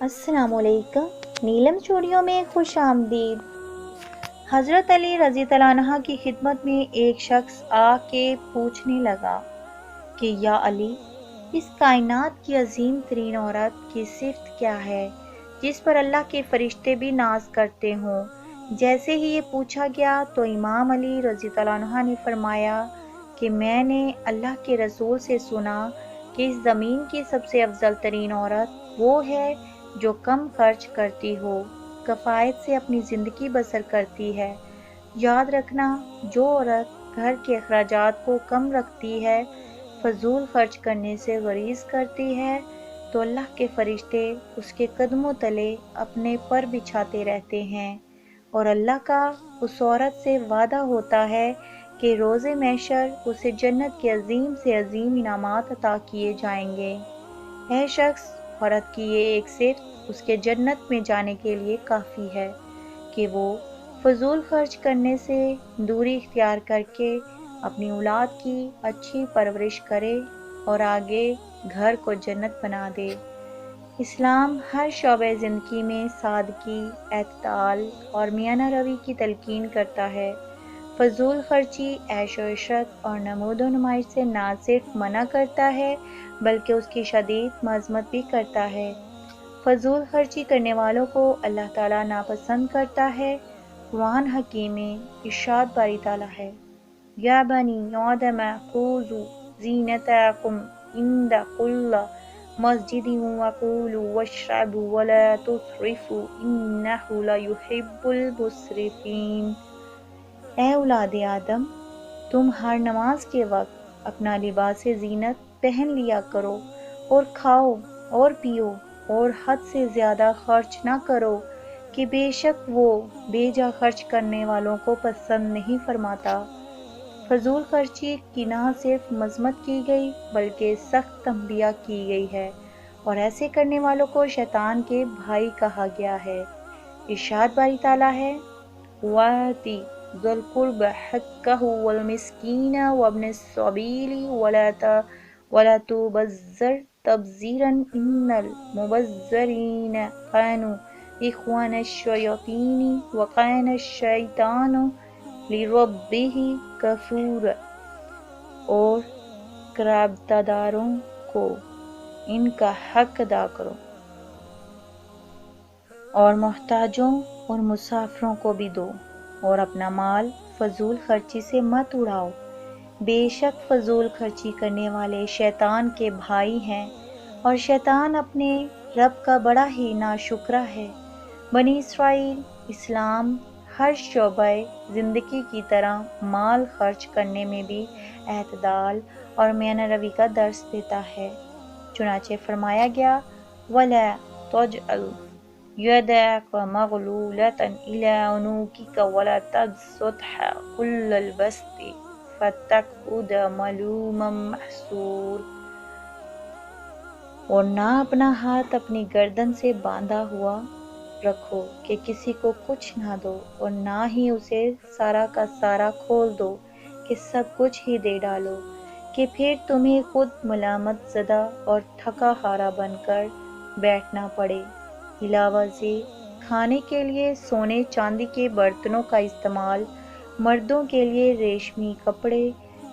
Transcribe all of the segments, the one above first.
السلام علیکم، نیلم اسٹوڈیو میں خوش آمدید۔ حضرت علی رضی اللہ عنہ کی خدمت میں ایک شخص آ کے پوچھنے لگا کہ یا علی، اس کائنات کی عظیم ترین عورت کی صفت کیا ہے جس پر اللہ کے فرشتے بھی ناز کرتے ہوں؟ جیسے ہی یہ پوچھا گیا تو امام علی رضی اللہ عنہ نے فرمایا کہ میں نے اللہ کے رسول سے سنا کہ اس زمین کی سب سے افضل ترین عورت وہ ہے جو کم خرچ کرتی ہو، کفایت سے اپنی زندگی بسر کرتی ہے۔ یاد رکھنا، جو عورت گھر کے اخراجات کو کم رکھتی ہے، فضول خرچ کرنے سے گریز کرتی ہے، تو اللہ کے فرشتے اس کے قدموں تلے اپنے پر بچھاتے رہتے ہیں، اور اللہ کا اس عورت سے وعدہ ہوتا ہے کہ روز محشر اسے جنت کے عظیم سے عظیم انعامات عطا کیے جائیں گے۔ اے شخص، عورت کی یہ ایک صفت اس کے جنت میں جانے کے لیے کافی ہے کہ وہ فضول خرچ کرنے سے دوری اختیار کر کے اپنی اولاد کی اچھی پرورش کرے اور آگے گھر کو جنت بنا دے۔ اسلام ہر شعبہ زندگی میں سادگی، اعتدال اور میانہ روی کی تلقین کرتا ہے۔ فضول خرچی، عیش و عشرت اور نمود و نمائش سے نہ صرف منع کرتا ہے بلکہ اس کی شدید مذمت بھی کرتا ہے۔ فضول خرچی کرنے والوں کو اللہ تعالیٰ ناپسند کرتا ہے۔ قرآن حکیم میں ارشاد باری تعالیٰ ہے، یا بنی آدم خذوا زینتکم عند کل مسجد وکلوا واشربوا ولا تسرفوا انہ لا یحب المسرفین۔ اے اولاد آدم، تم ہر نماز کے وقت اپنا لباس زینت پہن لیا کرو، اور کھاؤ اور پیو اور حد سے زیادہ خرچ نہ کرو کہ بے شک وہ بے جا خرچ کرنے والوں کو پسند نہیں فرماتا۔ فضول خرچی کی نہ صرف مذمت کی گئی بلکہ سخت تنبیہ کی گئی ہے، اور ایسے کرنے والوں کو شیطان کے بھائی کہا گیا ہے۔ ارشاد باری تعالیٰ ہے، وَآتِ ذِی الْقُرْبَىٰ حَقَّهُ وَالْمِسْكِینَ وَابْنَ السَّبِیلِ وَلَا تُبَذِّرْ تَبْذِیرًا إِنَّ الْمُبَذِّرِینَ كَانُوا إِخْوَانَ الشَّیَاطِینِ وَکَانَ الشَّیْطَانُ لِرَبِّهِ کفورا۔ اور قرابت داروں کو ان کا حق ادا کرو، اور محتاجوں اور مسافروں کو بھی دو، اور اپنا مال فضول خرچی سے مت اڑاؤ۔ بے شک فضول خرچی کرنے والے شیطان کے بھائی ہیں، اور شیطان اپنے رب کا بڑا ہی ناشکرا ہے۔ بنی اسرائیل، اسلام ہر شعبہ زندگی کی طرح مال خرچ کرنے میں بھی اعتدال اور میانہ روی کا درس دیتا ہے۔ چنانچہ فرمایا گیا، وَلَا تَجْعَلْ يَدَكَ مَغْلُولَةً إِلَىٰ عُنُوقِكَ وَلَا تَبْسُطْهَا كُلَّ الْبَسْطِ فَتَقْعُدَ مَلُومًا مَحْسُورًا۔ اور نہ اپنا ہاتھ اپنی گردن سے باندھا ہوا رکھو کہ کسی کو کچھ نہ دو، اور نہ ہی اسے سارا کا سارا کھول دو کہ سب کچھ ہی دے ڈالو، کہ پھر تمہیں خود ملامت زدہ اور تھکا ہارا بن کر بیٹھنا پڑے۔ علاوہ ازیں کھانے کے لیے سونے چاندی کے برتنوں کا استعمال، مردوں کے لیے ریشمی کپڑے،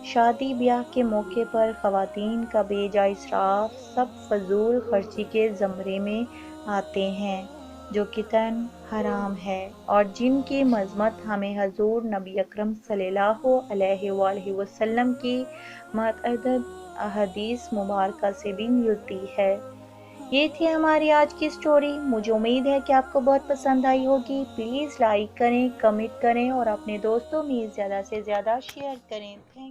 شادی بیاہ کے موقع پر خواتین کا بے جا اسراف، سب فضول خرچی کے زمرے میں آتے ہیں جو قطعاً حرام ہے، اور جن کی مذمت ہمیں حضور نبی اکرم صلی اللہ علیہ وآلہ وسلم کی متعدد احادیث مبارکہ سے بھی ملتی ہے۔ یہ تھی ہماری آج کی سٹوری۔ مجھے امید ہے کہ آپ کو بہت پسند آئی ہوگی۔ پلیز لائک کریں، کمنٹ کریں اور اپنے دوستوں میں زیادہ سے زیادہ شیئر کریں۔ تھینک